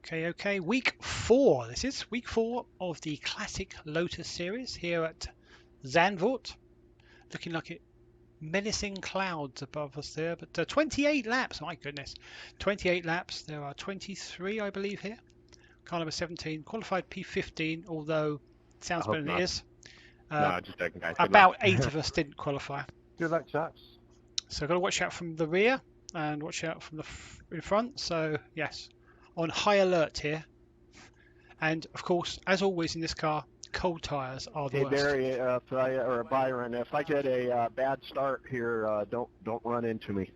Okay, week 4. This is week 4 of the classic Lotus series here at Zandvoort. Looking like it menacing clouds above us there, but 28 laps, my goodness. 28 laps. There are 23, I believe, here. Car number 17, qualified P15, although it I sounds hope better than it not. is. No, just joking, guys. Good luck. About 8 of us didn't qualify. Good luck, chaps. So I've got to watch out from the rear and watch out from the in front. So yes, on high alert here. And of course, as always in this car, cold tyres are the Hey, worst. Barry, or Byron, if I get a bad start here, don't run into me.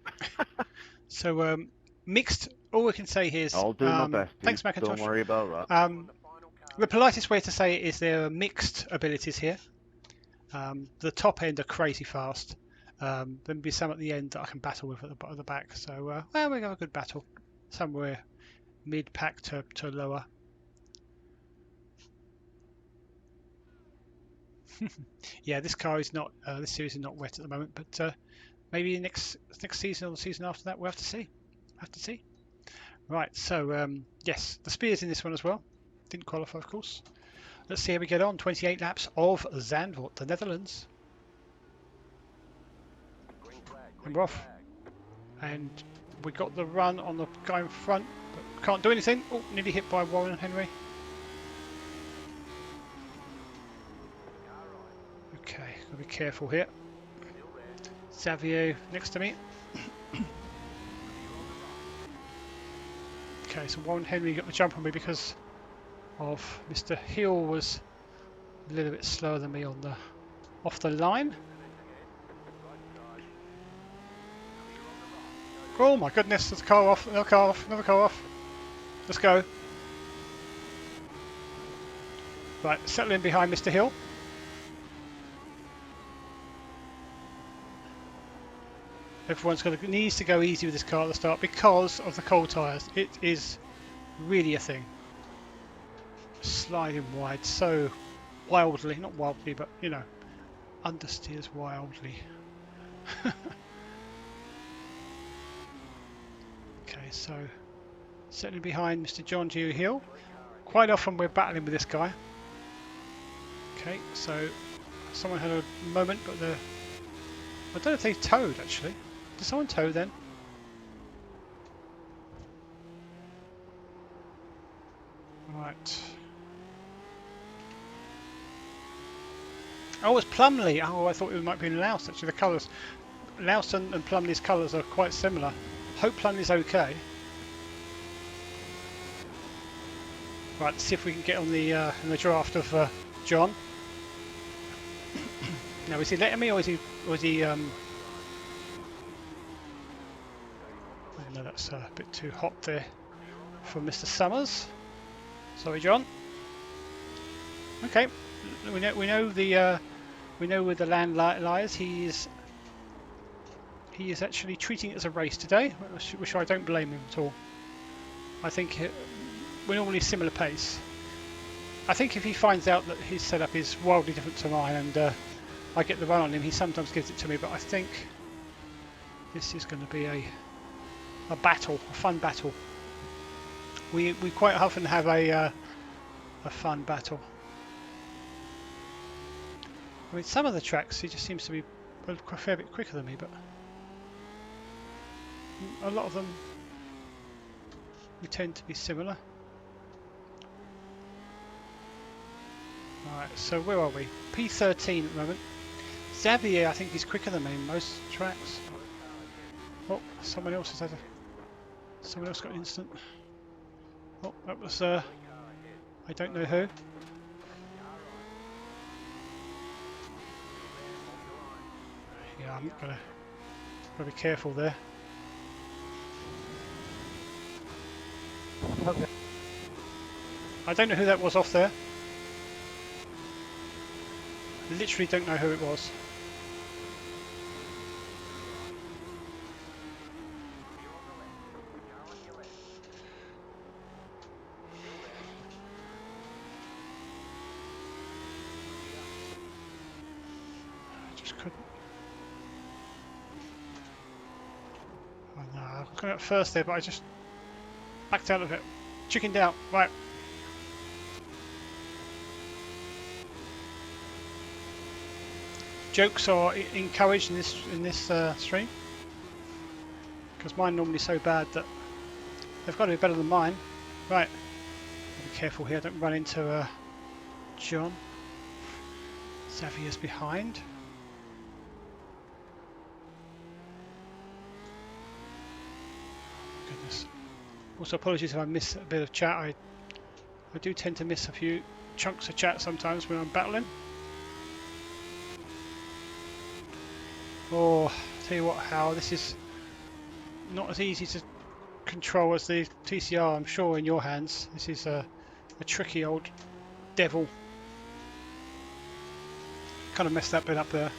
So mixed. All we can say here is I'll do my best. thanks, Don't Macintosh. worry about that. The politest way to say it is there are mixed abilities here. The top end are crazy fast. There'll be some at the end that I can battle with at the back. So well, we got a good battle somewhere mid-pack to lower. Yeah, this car is not. This series is not wet at the moment, but maybe next season or the season after that, we'll have to see. Right. So yes, the Spears in this one as well. Didn't qualify, of course. Let's see how we get on. 28 laps of Zandvoort, the Netherlands. And we're off. And we got the run on the guy in front, but can't do anything. Oh, nearly hit by Warren Henry. Okay, gotta be careful here. Xavier next to me. Okay, so Warren Henry got the jump on me because of Mr. Hill was a little bit slower than me on the off the line. Oh my goodness, there's a car off, another car off. Let's go. Right, settle in behind Mr. Hill. Everyone's needs to go easy with this car at the start because of the cold tyres. It is really a thing. Sliding wide so wildly, not wildly, but you know, understeers wildly. Okay, so settling behind Mr. John G. Hill. Quite often we're battling with this guy. Okay, so someone had a moment, but I don't know if they towed actually. Did someone tow then? Right. Oh, it's Plumley. Oh, I thought it might be in Louse actually. The colours, Louse and Plumley's colours are quite similar. Hope Plumley's okay. Right, let's see if we can get on the in the draft of John. Now, is he letting me, or is he? Oh, no, that's a bit too hot there for Mr. Summers. Sorry, John. Okay, we know where the land lies. He is actually treating it as a race today, which I don't blame him at all. I think we're normally similar pace. I think if he finds out that his setup is wildly different to mine and I get the run on him, he sometimes gives it to me, but I think this is going to be a battle, a fun battle. We quite often have a fun battle. I mean, some of the tracks he just seems to be a fair bit quicker than me, but a lot of them we tend to be similar. Alright, so where are we? P13 at the moment. Xavier, I think he's quicker than me in most tracks. Oh, someone else got an instant. Oh, that was I don't know who. Yeah, I'm gotta be careful there. Okay. I don't know who that was off there. Literally don't know who it was. I just couldn't. Oh no, I was going at first there, but I just backed out of it. chickened out. Right. Jokes are encouraged in this stream, because mine are normally so bad that they've got to be better than mine. Right. Be careful here. Don't run into John. Xavier's behind. Goodness. Also, apologies if I miss a bit of chat. I do tend to miss a few chunks of chat sometimes when I'm battling. Oh, I'll tell you what, Hal, this is not as easy to control as the TCR, I'm sure, in your hands. This is a tricky old devil. Kind of messed that bit up there.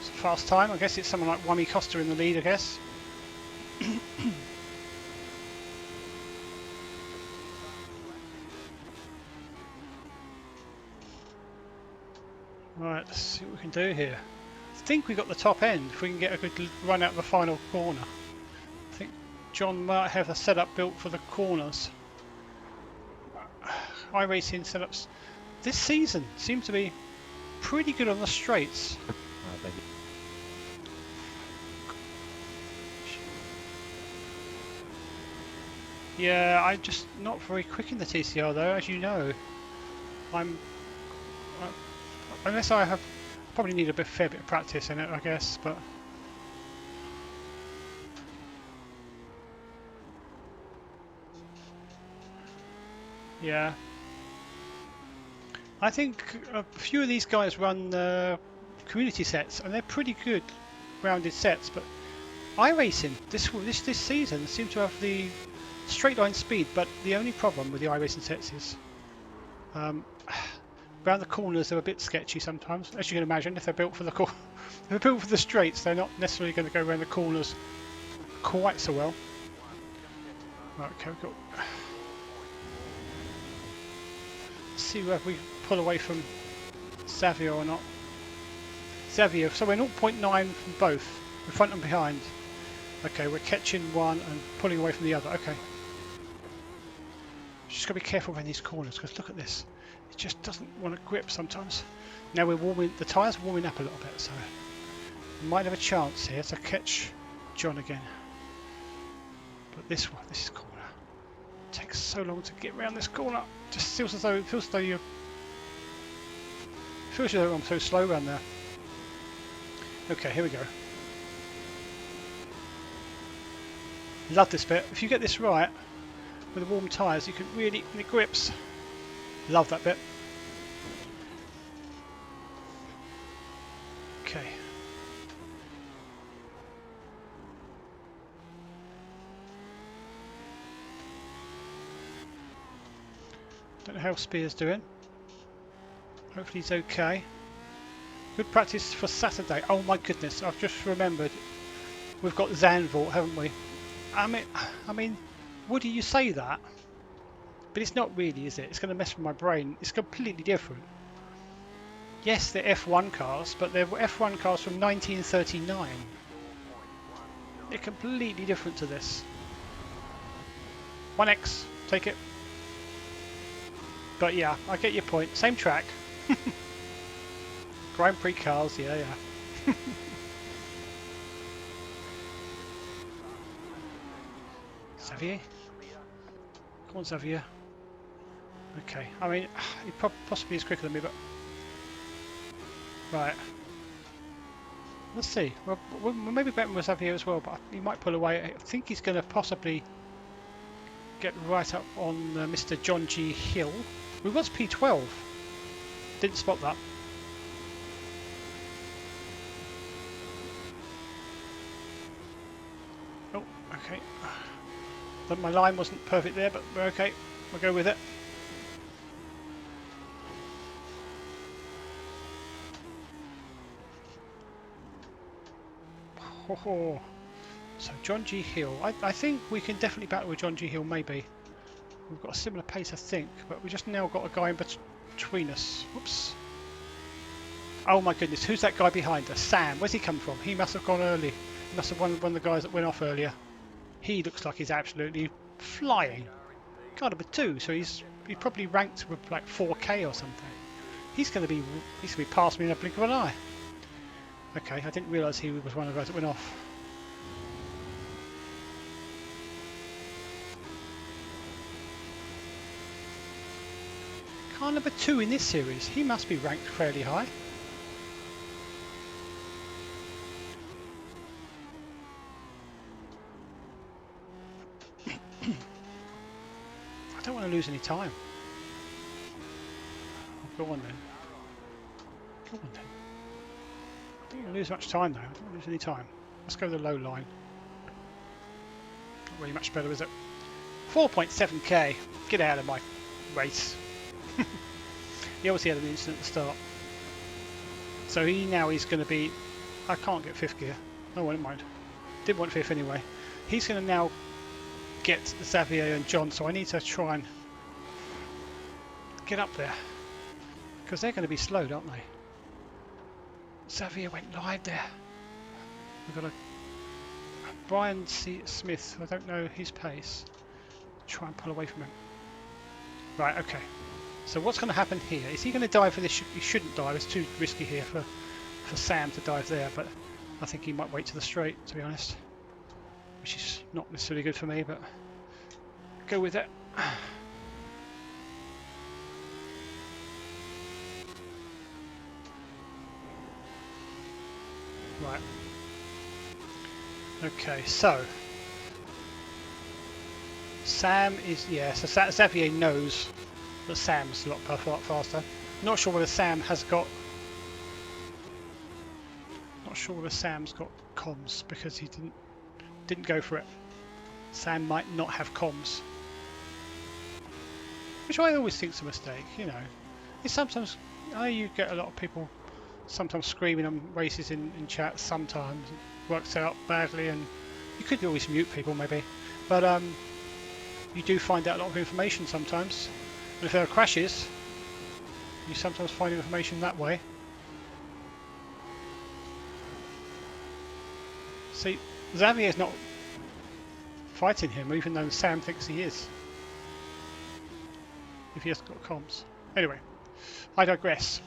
It's a fast time. I guess it's someone like Wami Costa in the lead, I guess. Right, let's see what we can do here. I think we got the top end if we can get a good run out the final corner. I think John might have a setup built for the corners. iRacing setups this season seem to be pretty good on the straights. Thank you. Yeah, I'm just not very quick in the TCR though, as you know. Unless I have, probably need a fair bit of practice in it, I guess. But yeah, I think a few of these guys run community sets, and they're pretty good rounded sets. But iRacing this season seems to have the straight line speed, but the only problem with the iRacing sets is around the corners they're a bit sketchy sometimes. As you can imagine, if they're built for the if they're built for the straights, they're not necessarily going to go around the corners quite so well. Right, okay, we've got. Let's see whether we pull away from Xavier or not. Xavier, so we're 0.9 from both, in front and behind. Okay, we're catching one and pulling away from the other. Okay. Just got to be careful around these corners, because look at this. It just doesn't want to grip sometimes. Now we're warming, the tyres are warming up a little bit, so we might have a chance here to catch John again. But this corner takes so long to get around this corner. Just feels as though I'm so slow around there. Okay, here we go. Love this bit. If you get this right with the warm tyres, you can really, and it grips. Love that bit. Okay. Don't know how Spear's doing. Hopefully he's okay. Good practice for Saturday. Oh my goodness, I've just remembered. We've got Zandvoort, haven't we? I mean, Woody, you say that, but it's not really, is it? It's going to mess with my brain. It's completely different. Yes, they're F1 cars, but they're F1 cars from 1939. They're completely different to this. 1X, take it. But yeah, I get your point. Same track. Grand Prix cars, yeah. Xavier? Come on, Xavier. Okay, I mean, he possibly is quicker than me, but... Right. Let's see. We're maybe betting with Xavier as well, but he might pull away. I think he's going to possibly get right up on Mr. John G. Hill, who was P12. Didn't spot that. Oh, okay. My line wasn't perfect there, but we're okay. We'll go with it. Oh. So John G. Hill. I think we can definitely battle with John G. Hill, maybe. We've got a similar pace, I think, but we just now got a guy in between us. Whoops. Oh my goodness, who's that guy behind us? Sam, where's he come from? He must have gone early. He must have one of the guys that went off earlier. He looks like he's absolutely flying. Got number 2, so he's probably ranked with like 4K or something. He's gonna be past me in a blink of an eye. Okay, I didn't realise he was one of the guys that went off. Car number 2 in this series. He must be ranked fairly high. I don't want to lose any time. Oh, go on then. Go on then. I don't want to lose much time though. I don't want to lose any time. Let's go the low line. Not really much better, is it? 4.7k. Get out of my race. He obviously had an incident at the start. So he's going to be... I can't get 5th gear. Oh, well, never mind. Didn't want 5th anyway. He's going to now get Xavier and John, so I need to try and get up there. Because they're going to be slowed, aren't they? Xavier went live there. We've got a Brian C. Smith. I don't know his pace. Try and pull away from him. Right, okay. So what's going to happen here? Is he going to dive for this? He shouldn't dive. It's too risky here for Sam to dive there. But I think he might wait to the straight, to be honest. Which is not necessarily good for me, but go with it. Right. Okay, so Sam is, so Xavier knows that Sam's a lot faster. Not sure whether Sam has got. Not sure whether Sam's got comms because he didn't go for it. Sam might not have comms, which I always think's a mistake. You know, it's sometimes I know you get a lot of people sometimes screaming on races in chat. Sometimes it works out badly, and you could always mute people maybe, but you do find out a lot of information sometimes. And if there are crashes, you sometimes find information that way. See, Xavier's not fighting him, even though Sam thinks he is. If he has got comms. Anyway, I digress.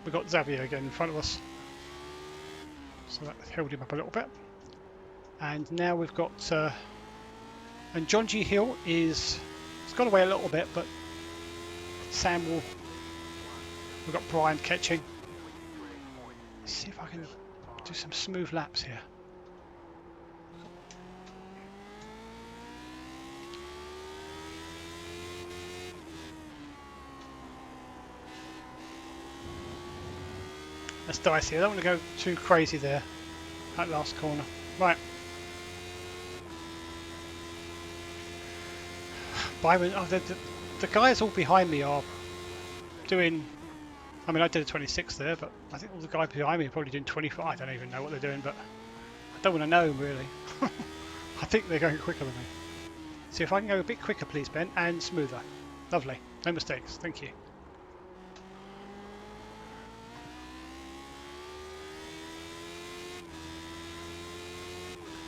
We've got Xavier again in front of us. So that held him up a little bit. And now we've got... and John G. Hill is... He's gone away a little bit, but Sam will... We've got Brian catching. Let's see if I can do some smooth laps here. That's dicey. I don't want to go too crazy there. That last corner. Right. Byron, oh, the guys all behind me are doing... I mean, I did a 26 there, but I think all the guys behind me are probably doing 25. I don't even know what they're doing, but I don't want to know, really. I think they're going quicker than me. See if I can go a bit quicker, please, Ben, and smoother. Lovely. No mistakes. Thank you.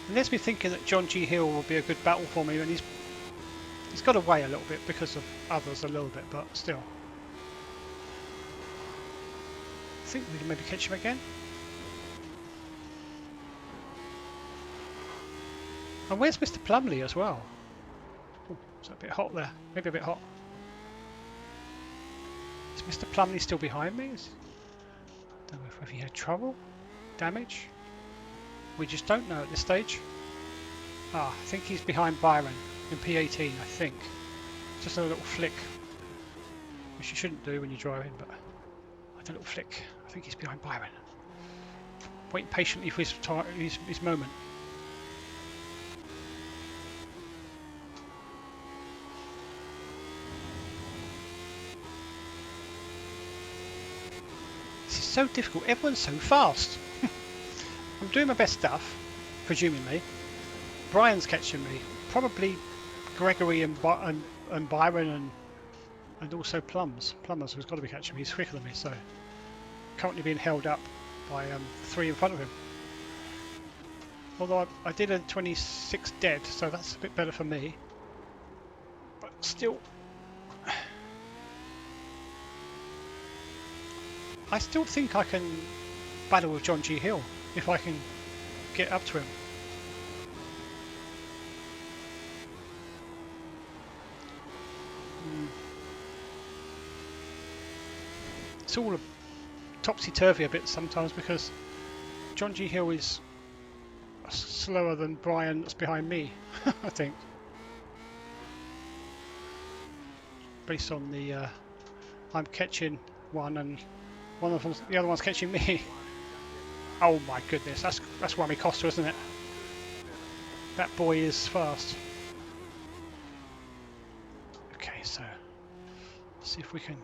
It lets me thinking that John G. Hill will be a good battle for me, and he's got away a little bit because of others a little bit, but still. I think we can maybe catch him again. And where's Mr. Plumley as well? Ooh, is that a bit hot there? Maybe a bit hot. Is Mr. Plumley still behind me? I don't know if he had trouble, damage. We just don't know at this stage. Ah, I think he's behind Byron in P18, I think. Just a little flick, which you shouldn't do when you're driving, but I had a little flick. I think he's behind Byron. Waiting patiently for his moment. This is so difficult. Everyone's so fast. I'm doing my best stuff, presumably. Brian's catching me. Probably Gregory and Byron and also Plumbers, who's got to be catching me. He's quicker than me, so currently being held up by 3 in front of him. Although I did a 26 dead, so that's a bit better for me. But still, I still think I can battle with John G. Hill if I can get up to him. It's all a topsy-turvy a bit sometimes because John G. Hill is slower than Brian that's behind me, I think. Based on the I'm catching one and one of them, the other one's catching me. Oh my goodness, that's Whammy Costa, isn't it? That boy is fast. Okay, so let's see if we can.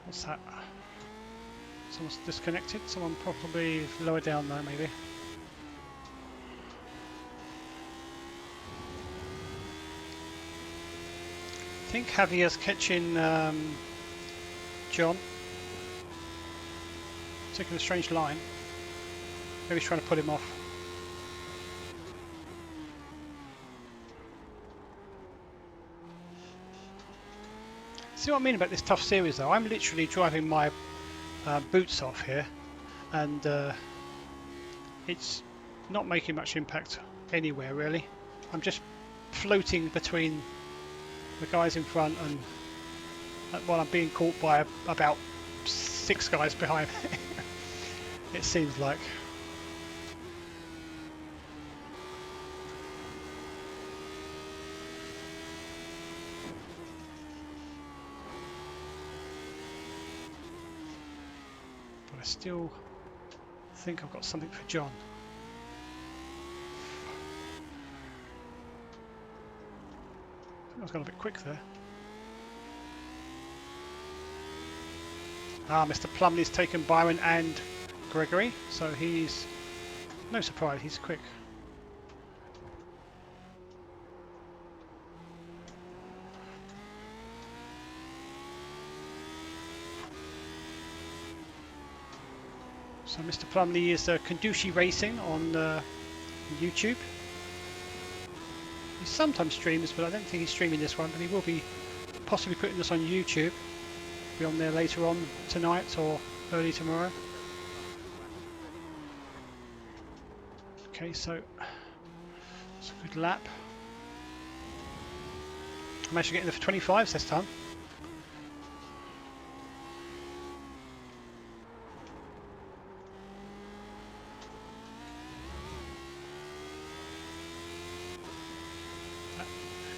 What's that? Someone's disconnected. Someone probably lower down there, maybe. I think Javier's catching John. Taking a strange line. Maybe he's trying to put him off. See what I mean about this tough series though? I'm literally driving my boots off here, and it's not making much impact anywhere really. I'm just floating between the guys in front and while I'm being caught by about 6 guys behind me. It seems like. But I still think I've got something for John. I think I was going a bit quick there. Ah, Mr. Plumley's taken Byron and Gregory, so he's no surprise, he's quick. So Mr. Plumley is Kandushi Racing on YouTube. He sometimes streams, but I don't think he's streaming this one, but he will be possibly putting this on YouTube. Be on there later on tonight or early tomorrow. Okay, so it's a good lap. I managed to get in there for 25s this time.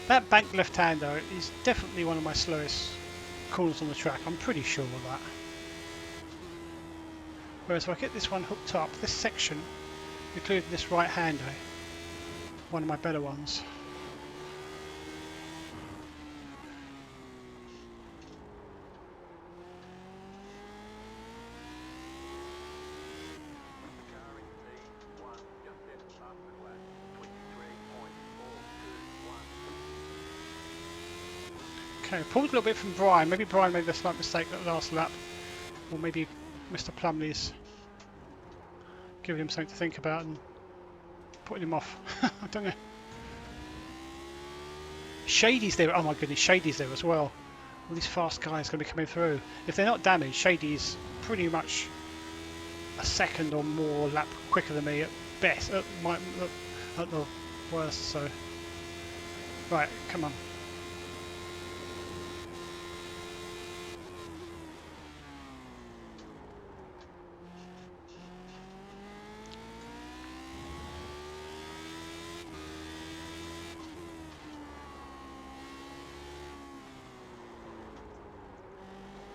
That bank left-hander is definitely one of my slowest corners on the track. I'm pretty sure of that. Whereas if I get this one hooked up, this section, including this right-hander, one of my better ones. Okay, pulled a little bit from Brian. Maybe Brian made a slight mistake that last lap, or maybe Mr. Plumley's giving him something to think about and putting him off. I don't know. Shady's there. Oh my goodness, Shady's there as well. All these fast guys going to be coming through. If they're not damaged, Shady's pretty much a second or more lap quicker than me at best, at the worst. So, right, come on.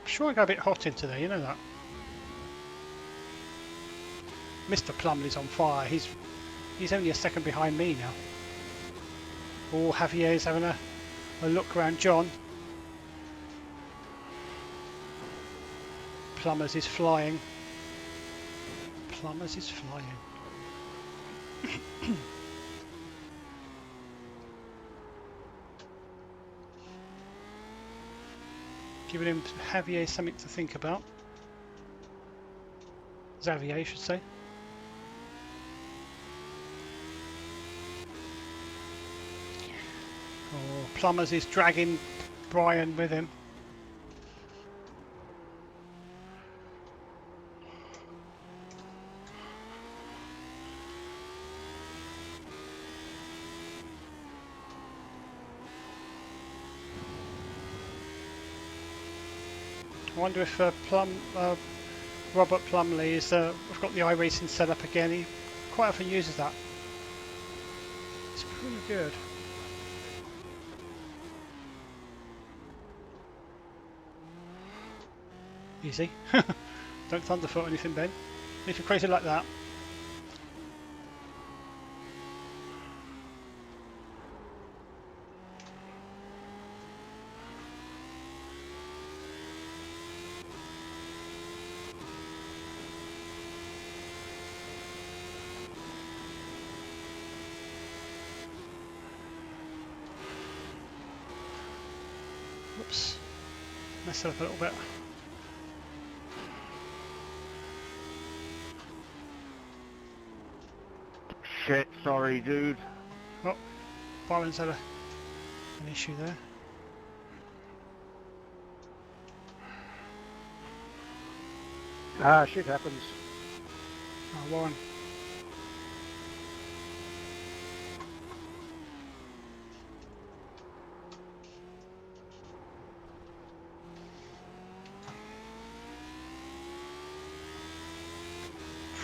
Sure, I got a bit hot into there, you know that. Mr. Plumley's on fire. He's only a second behind me now. Oh, Javier's having a look around John. Plumbers is flying. Plumbers is flying. Giving him Javier something to think about. Xavier, I should say. Oh, Plumbers is dragging Brian with him. I wonder if Robert Plumley is. I've got the iRacing set up again. He quite often uses that. It's pretty good. Easy. Don't thunderfoot anything, Ben. If you're crazy like that. Whoops. Messed it up a little bit. Shit, sorry, dude. Oh, Byron's had an issue there. Ah, shit happens. Oh, Warren.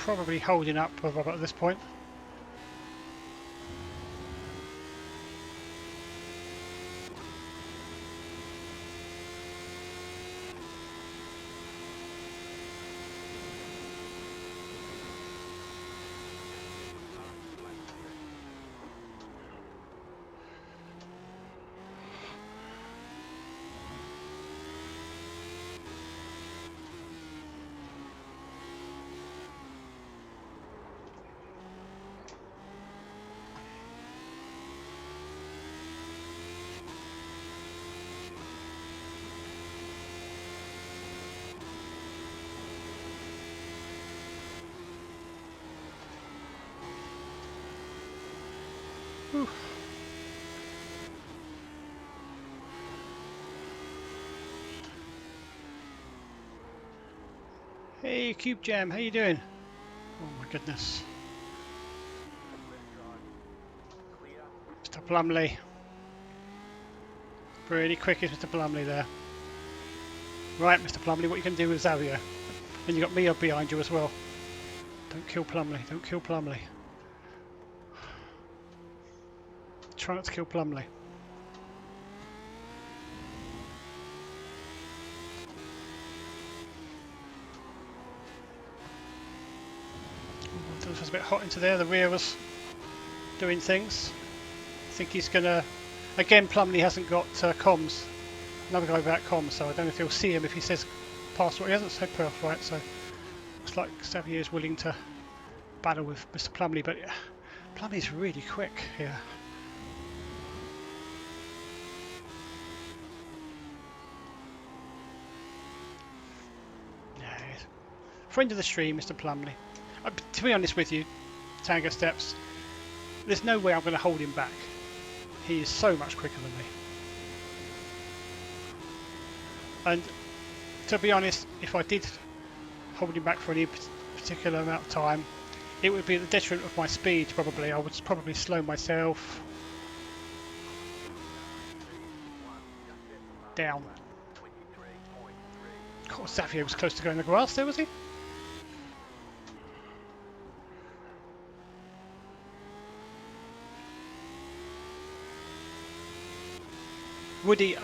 Probably holding up with Robert at this point. Whew. Hey Cube Jam, how you doing? Oh my goodness. Mr. Plumley. Pretty quick is Mr. Plumley there. Right, Mr. Plumley, what you can do with Xavier? And you got me up behind you as well. Don't kill Plumley, don't kill Plumley. Try not to kill Plumley. It was a bit hot into there, the rear was doing things. I think he's gonna... Again, Plumley hasn't got comms. Another guy without comms, so I don't know if he'll see him if he says password. He hasn't said perf, right, so looks like Xavier is willing to battle with Mr. Plumley, but yeah, Plumley's really quick here. Yeah, friend of the stream, Mr. Plumley. To be honest with you, Tango Steps, there's no way I'm going to hold him back. He is so much quicker than me. And to be honest, if I did hold him back for any particular amount of time, it would be at the detriment of my speed probably. I would probably slow myself down. Of course, Xavier was close to going in the grass there, was he? Woody,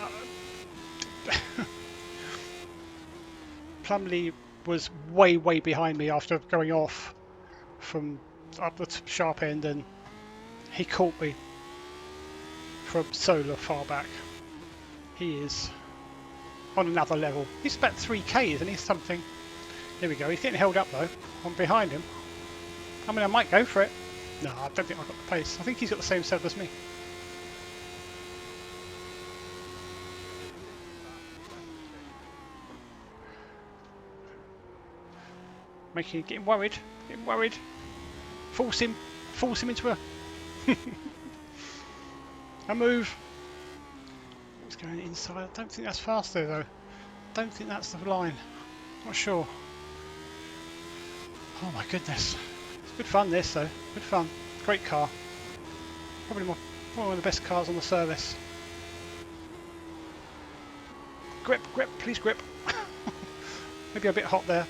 Plumley was way behind me after going off from up the sharp end, and he caught me from so far back. He is on another level. He's about 3k, isn't he? Something. There we go. He's getting held up though. I'm behind him. I mean, I might go for it. No, I don't think I've got the pace. I think he's got the same setup as me. getting worried. Getting worried. Force him into a move. It's going inside. I don't think that's fast there though. Don't think that's the line. Not sure. Oh my goodness. It's good fun this though. Good fun. Great car. Probably one of the best cars on the service. Grip, please grip. Maybe a bit hot there.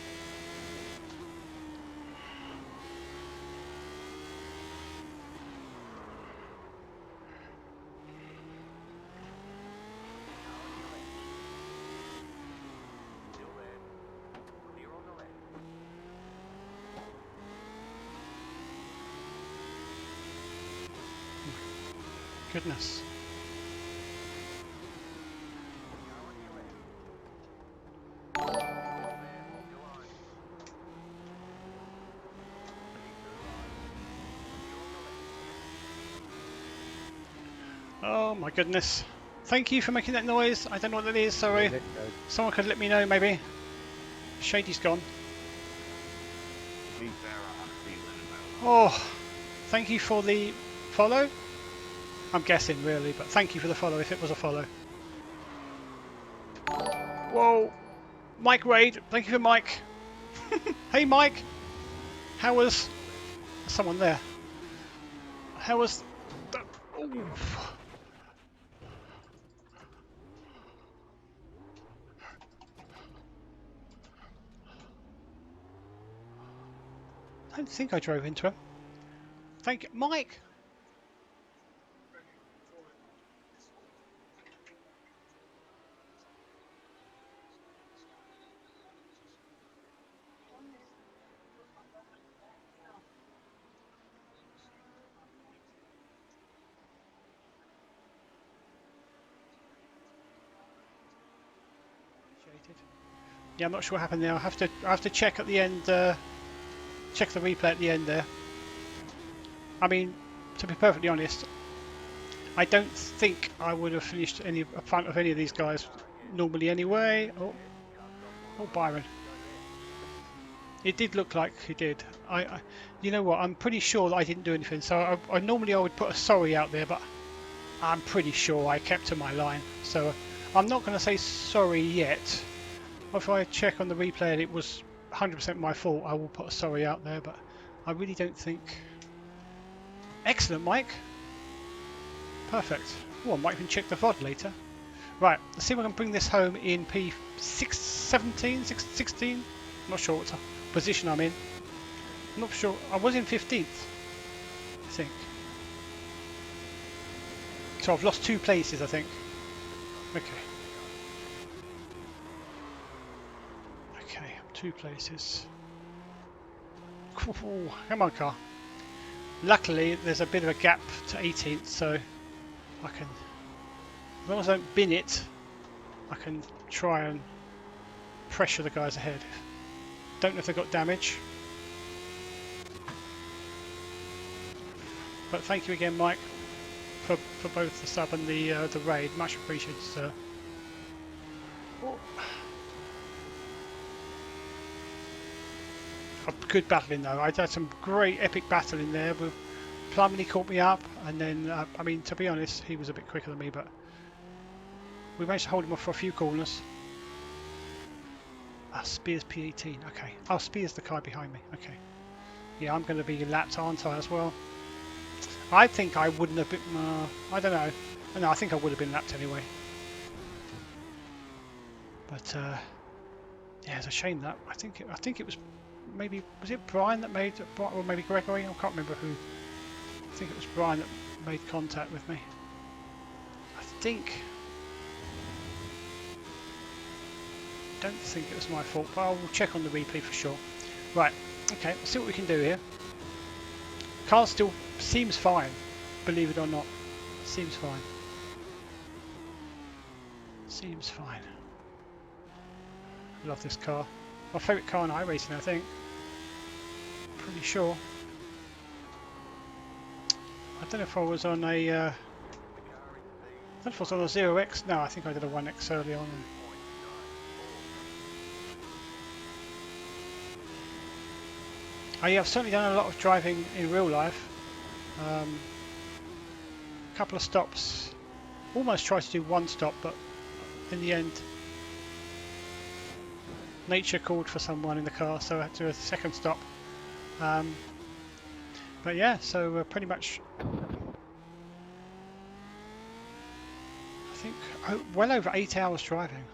Goodness. Oh my goodness. Thank you for making that noise. I don't know what that is, sorry. Someone could let me know maybe. Shady's gone. Oh, thank you for the follow. I'm guessing really, but thank you for the follow if it was a follow. Whoa. Mike Wade, thank you for Mike. Hey Mike. How was... There's someone there. How was... Oof. I don't think I drove into him. Thank you, Mike. Yeah, I'm not sure what happened there. I have to check at the end. Check the replay at the end there. I mean, to be perfectly honest, I don't think I would have finished any front of any of these guys normally anyway. Oh, Byron. It did look like he did. You know what? I'm pretty sure that I didn't do anything. So I normally I would put a sorry out there, but I'm pretty sure I kept to my line. So I'm not going to say sorry yet. If I check on the replay and it was 100% my fault, I will put a sorry out there, but I really don't think... Excellent, Mike. Perfect. Oh, I might even check the VOD later. Right, let's see if I can bring this home in P17, 16? I'm not sure what position I'm in. I'm not sure. I was in 15th, I think. So I've lost 2 places, I think. Okay. Okay, 2 places. Ooh, come on, car. Luckily, there's a bit of a gap to 18th, so I can, as long as I don't bin it, I can try and pressure the guys ahead. Don't know if they got damage. But thank you again, Mike, for both the sub and the raid. Much appreciated, sir. Oh. A good battling though. I had some great epic battling there. With Plumley caught me up, and then I mean, to be honest, he was a bit quicker than me, but we managed to hold him off for a few corners. Spears P18. Okay. Oh, Spears the car behind me. Okay. Yeah, I'm going to be lapped, aren't I, as well? I think I wouldn't have been. I don't know. No, I think I would have been lapped anyway. But yeah, it's a shame that. I think it was. Maybe was it Brian that made, or maybe Gregory? I can't remember who. I think it was Brian that made contact with me. I don't think it was my fault, but I will check on the replay for sure. Right, okay, let's see what we can do here. Car still seems fine, believe it or not. Seems fine. Seems fine. Love this car. My favourite car in iRacing, I think. Pretty sure. I don't know if I was on a... I don't know if I was on a 0x. No, I think I did a 1x early on. I've certainly done a lot of driving in real life. A couple of stops. Almost tried to do one stop, but in the end, nature called for someone in the car, so I had to do a second stop. But yeah, so pretty much, I think well over 8 hours driving.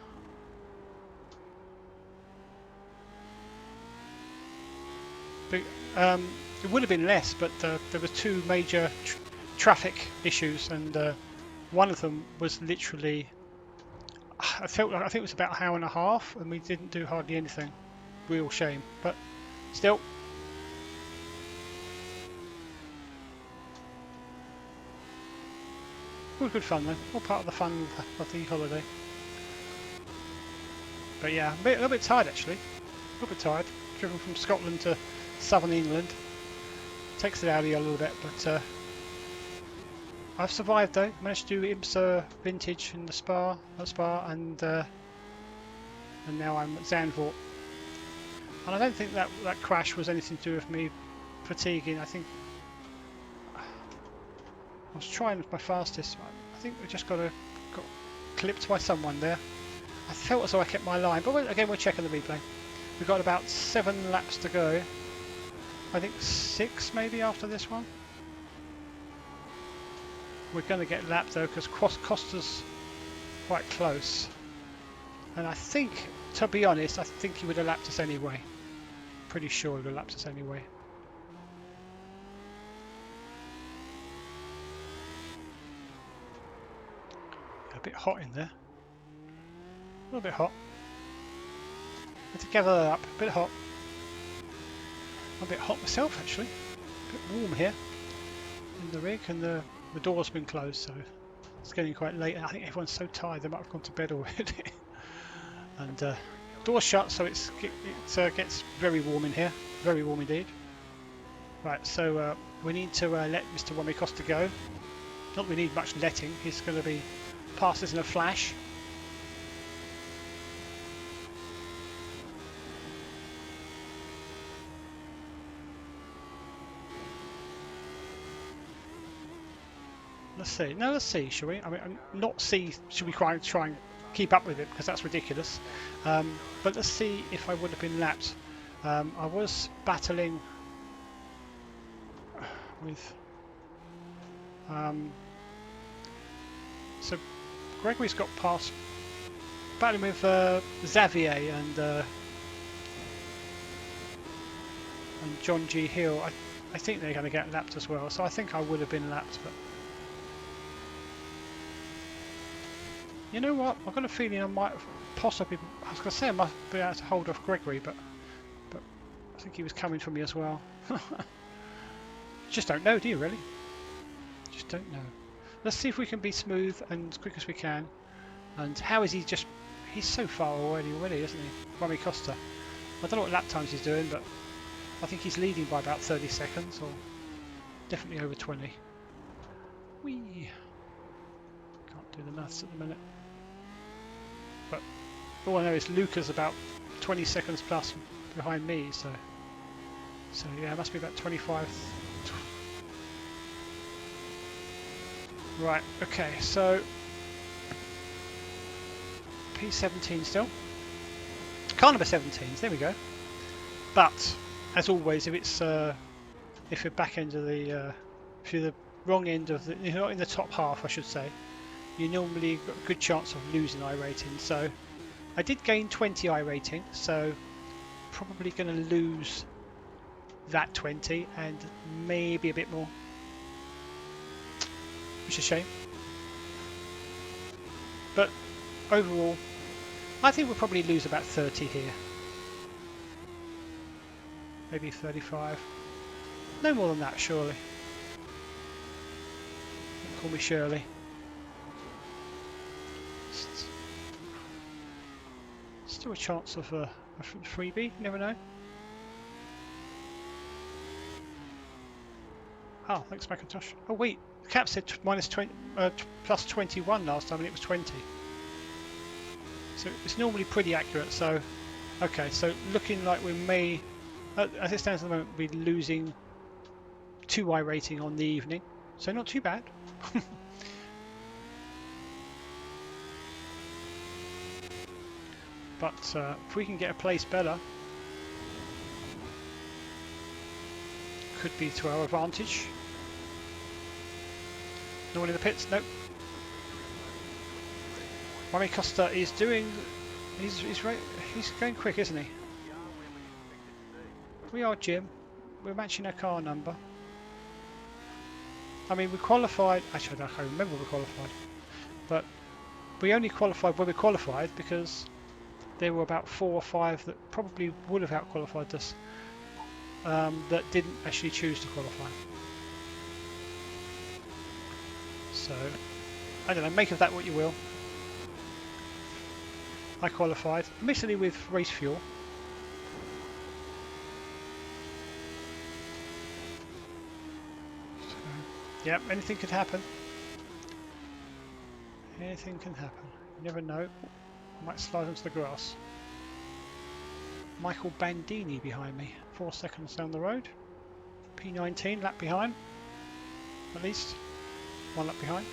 But, it would have been less, but there were two major traffic issues, and one of them was literally, I think it was about an hour and a half, and we didn't do hardly anything. Real shame, but still. All good fun though, all part of the fun of the holiday. But yeah, a little bit tired actually, a little bit tired. Driven from Scotland to southern England. Takes it out of you a little bit, but I've survived though. Managed to do IMSA Vintage in the Spa, and now I'm at Zandvoort. And I don't think that crash was anything to do with me fatiguing. I think I was trying my fastest. I think we just got clipped by someone there. I felt as though I kept my line, but again we're checking the replay. We've got about 7 laps to go. I think 6 maybe after this one. We're going to get lapped though because Costa's quite close. And I think, to be honest, I think he would have lapped us anyway. Pretty sure he would have lapped us anyway. A bit hot in there. A little bit hot. Had to gather that up. A bit hot. I'm a bit hot myself actually. A bit warm here in the rig, and the door's been closed, so it's getting quite late. I think everyone's so tired they might have gone to bed already. And door's shut, so it gets very warm in here. Very warm indeed. Right, so we need to let Mr. Wami Costa go. Not that we need much letting. He's going to be past us in a flash. Let's see. No, let's see, shall we? I mean, not see. Should we try and keep up with it, because that's ridiculous. But let's see if I would have been lapped. I was battling with. So Gregory's got past, battling with Xavier and John G. Hill. I think they're going to get lapped as well. So I think I would have been lapped, but. You know what? I've got a feeling I might have possibly. I was going to say I must be able to hold off Gregory, but I think he was coming for me as well. Just don't know, do you really? Just don't know. Let's see if we can be smooth and as quick as we can. And how is he just? He's so far already, isn't he? Wami Costa. I don't know what lap times he's doing, but I think he's leading by about 30 seconds, or definitely over 20. Whee! Can't do the maths at the minute. But all I know is Luca's about 20 seconds plus behind me, so yeah, it must be about 25. Right, okay, so P17 still. Carnival 17s, there we go. But as always, if you're back end of the if you're the wrong end of the, you're not in the top half, I should say, you normally got a good chance of losing I rating. So I did gain 20 I rating, so probably going to lose that 20 and maybe a bit more, which is a shame. But overall, I think we'll probably lose about 30 here, maybe 35, no more than that surely. Don't call me Shirley. Still a chance of a freebie, you never know. Oh, thanks Macintosh. Oh wait, the cap said minus 20, plus 21 last time and it was 20. So it's normally pretty accurate, so okay, so looking like we may As it stands at the moment, we're losing 2i rating on the evening, so not too bad. But if we can get a place better, could be to our advantage. No one in the pits, nope. Rami Costa is doing, he's going quick, isn't he? We are, Jim. We're matching our car number. I mean, we qualified, actually I don't remember we qualified, but we only qualified when we qualified because there were about 4 or 5 that probably would have out-qualified us that didn't actually choose to qualify. So, I don't know, make of that what you will. I qualified, admittedly with race fuel. So, yep, anything could happen. Anything can happen. You never know. I might slide onto the grass. Michael Bandini behind me, 4 seconds down the road. P19 lap behind, at least 1 lap behind.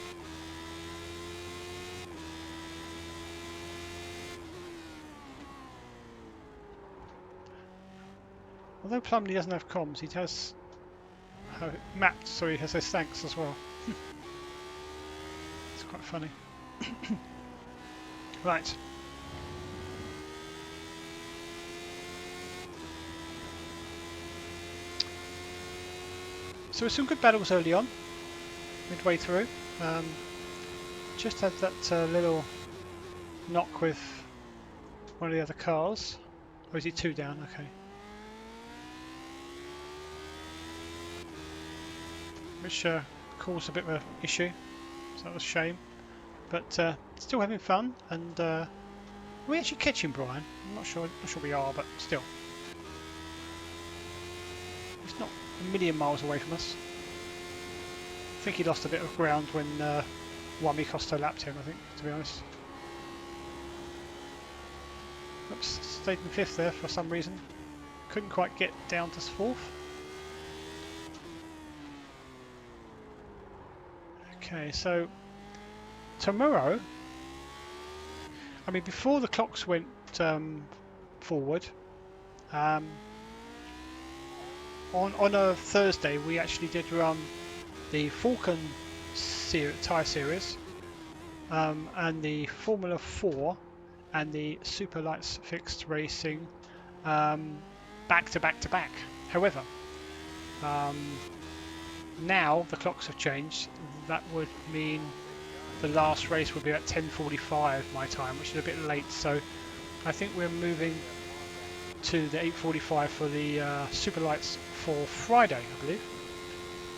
Although Plumley doesn't have comms, he has mapped, so he has his thanks as well. It's quite funny. Right. So some good battles early on, midway through. Just had that little knock with one of the other cars. Or is he 2 down? Okay. Which caused a bit of an issue, so that was a shame. But still having fun, and are we actually catching Brian? I'm not sure we are, but still. He's not a million miles away from us. I think he lost a bit of ground when Wami Costa lapped him, I think, to be honest. Oops, stayed in 5th there for some reason. Couldn't quite get down to 4th. Okay, so tomorrow, I mean before the clocks went forward, on a Thursday we actually did run the Falcon tyre series and the Formula 4 and the Super Lights Fixed Racing back to back to back. However, now the clocks have changed. That would mean the last race would be at 10:45 my time, which is a bit late. So I think we're moving to the 8:45 for the Super Lights for Friday, I believe.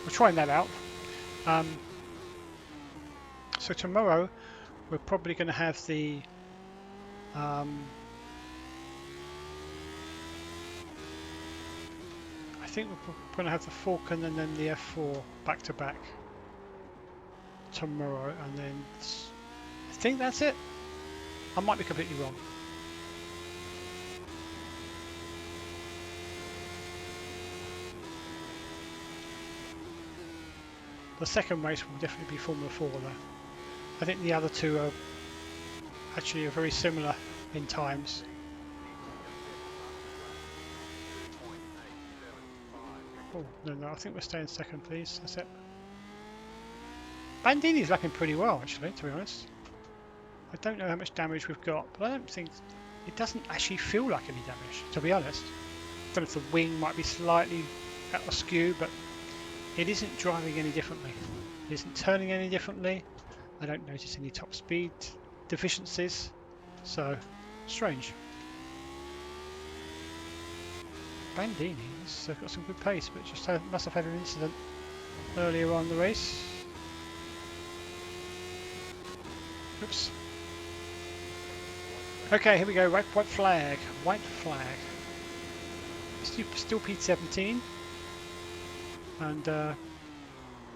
We're trying that out. So tomorrow we're probably going to have the I think we're going to have the Falcon and then the F4 back to back tomorrow, and then I think that's it. I might be completely wrong. The second race will definitely be Formula 4 though. I think the other two are actually very similar in times. Oh, no, I think we're staying second, please. That's it. Bandini's lapping pretty well, actually, to be honest. I don't know how much damage we've got, but I don't think it doesn't actually feel like any damage, to be honest. I don't know if the wing might be slightly askew, but it isn't driving any differently. It isn't turning any differently. I don't notice any top speed deficiencies, so strange. Bandini's got some good pace, but just must have had an incident earlier on in the race. Oops. Okay, here we go. White flag. White flag. Still P17, and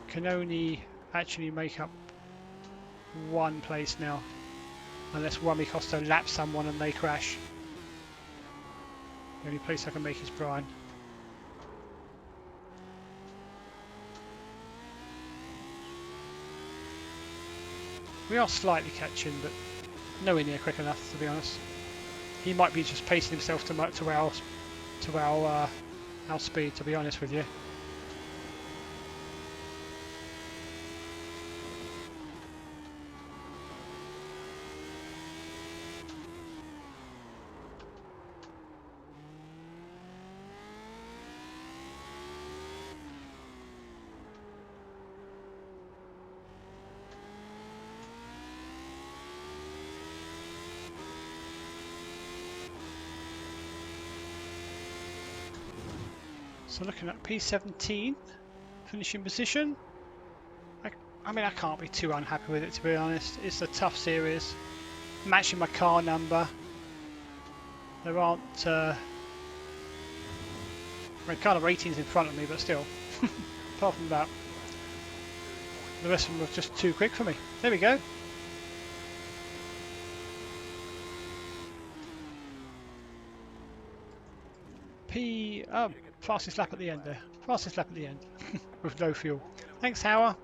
can only actually make up 1 place now, unless Wami Costa laps someone and they crash. The only place I can make is Brian. We are slightly catching, but nowhere near quick enough, to be honest. He might be just pacing himself to our speed, to be honest with you. So looking at P17 finishing position, I mean I can't be too unhappy with it, to be honest. It's a tough series, matching my car number. There aren't my car number 18's in front of me, but still, apart from that, the rest of them were just too quick for me. There we go. Fastest lap at the end there. Fastest lap at the end with no fuel. Thanks, Howard.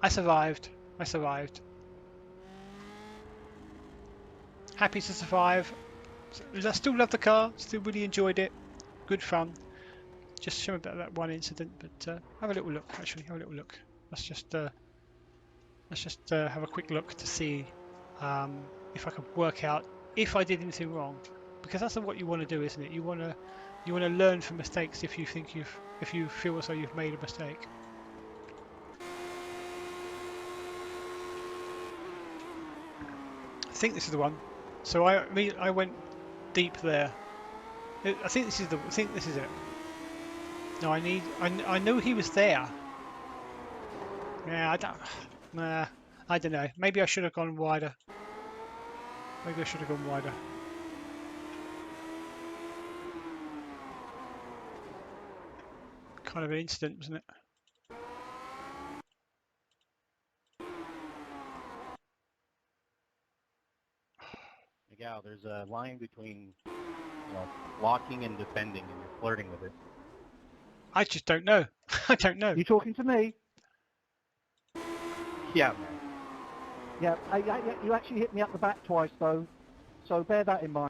I survived. I survived. Happy to survive. I still love the car. Still really enjoyed it. Good fun. Just show about that one incident, but have a little look. Actually, have a little look. Let's just have a quick look to see if I can work out if I did anything wrong, because that's what you want to do, isn't it? You want to learn from mistakes if you feel as though you've made a mistake. I think this is the one. So I went deep there. I think this is it. No, I know he was there. Yeah, I don't know. Maybe I should have gone wider. Maybe I should have gone wider. Kind of an incident, wasn't it? Miguel, there's a line between, blocking and defending, and you're flirting with it. I just don't know. I don't know. You talking to me? Yeah, man. Yeah, you actually hit me up the back twice, though, so bear that in mind.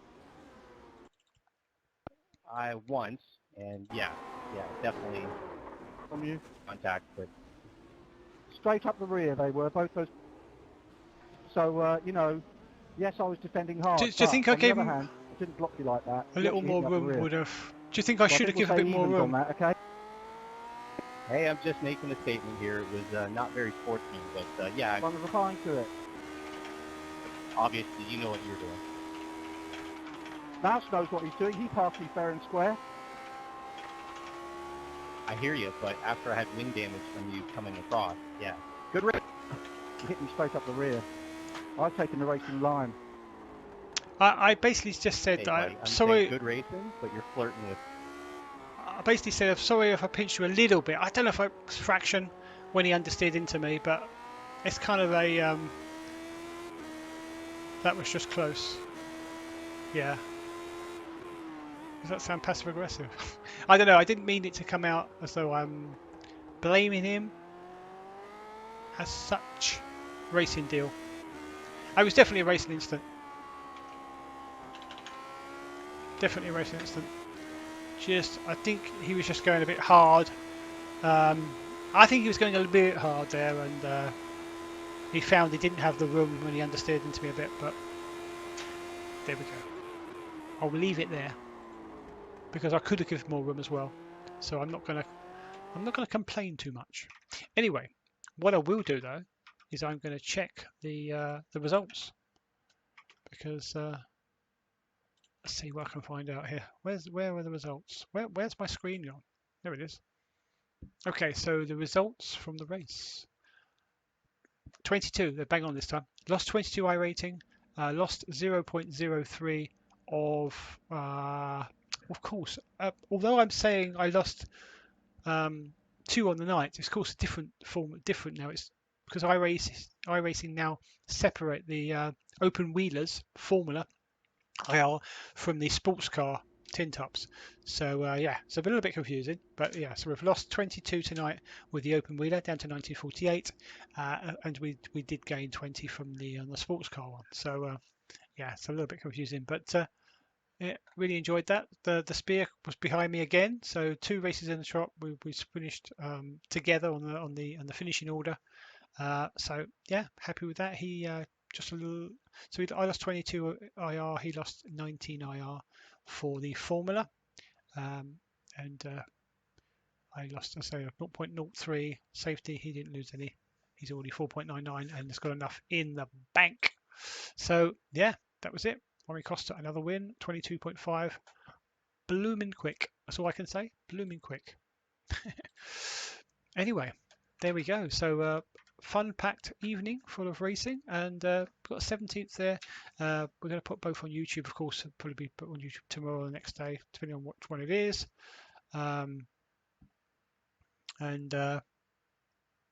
I once, and yeah, definitely From you. contact, but Straight up the rear they were, both those. So, yes, I was defending hard. Do you think I gave him hand, I didn't block you like that. a little more room? Would have. Do you think I should have given a bit more room? On that, okay? hey, I'm just making a statement here. It was not very sportsman, but yeah, I'm replying to it. obviously you know what you're doing. Mouse knows what he's doing. He passed me fair and square. I hear you, but after I had wing damage from you coming across, yeah. Good race. You hit me straight up the rear. I've taken the racing line. I basically just said Hey, that buddy, I'm sorry. saying good racing, but you're flirting with. I basically said I'm sorry if I pinched you a little bit. I don't know if it was fraction when he understeered into me, but it's kind of a that was just close. Yeah. Does that sound passive aggressive? I don't know. I didn't mean it to come out as though I'm blaming him as such. Racing deal. I was definitely a racing incident. Definitely a racing incident. I think he was just going a bit hard. I think he was going a bit hard there, and he found he didn't have the room when he understeered into me a bit. But there we go. I'll leave it there because I could have given more room as well. So I'm not gonna complain too much. Anyway, what I will do though is I'm going to check the results because. Let's see what I can find out here. Where are the results? Where's my screen gone? There it is. Okay, so the results from the race. 22, they're bang on this time. Lost 22 I rating, lost 0.03 of course. Although I'm saying I lost 2 on the night, it's of course a different now. It's because iRacing now separate the open wheelers Formula IR from the sports car tin tops. So yeah, it's a little bit confusing, but yeah. So we've lost 22 tonight with the open wheeler down to 1948, and we did gain 20 from the on the sports car one. So yeah, it's a little bit confusing, but yeah, really enjoyed that. The spear was behind me again, so 2 races in the trot. We finished together on the finishing order. So yeah, happy with that. He just a little. So I lost 22 IR. He lost 19 IR for the formula, and I lost, I say, 0.03 safety. He didn't lose any. He's already 4.99 and has got enough in the bank. So yeah, that was it. Warren Costa, another win, 22.5. Blooming quick. That's all I can say. Blooming quick. Anyway, there we go. So fun-packed evening full of racing, and we've got 17th there. We're going to put both on YouTube, of course. Probably be put on YouTube tomorrow or the next day, depending on which one it is. And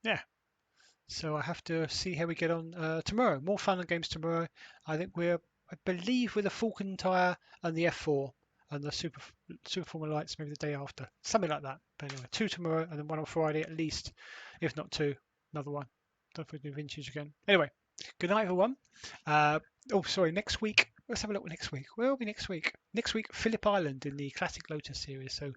yeah, so I have to see how we get on tomorrow. More fun and games tomorrow. I believe we're the Falcon Tyre and the F4 and the Super Formula Lights maybe the day after, something like that. But anyway, 2 tomorrow and then 1 on Friday at least, if not 2, another one. Don't forget to do vintage again. Anyway, good night everyone. Oh, sorry, next week. Let's have a look next week. Where will be next week? Next week, Phillip Island in the Classic Lotus series. So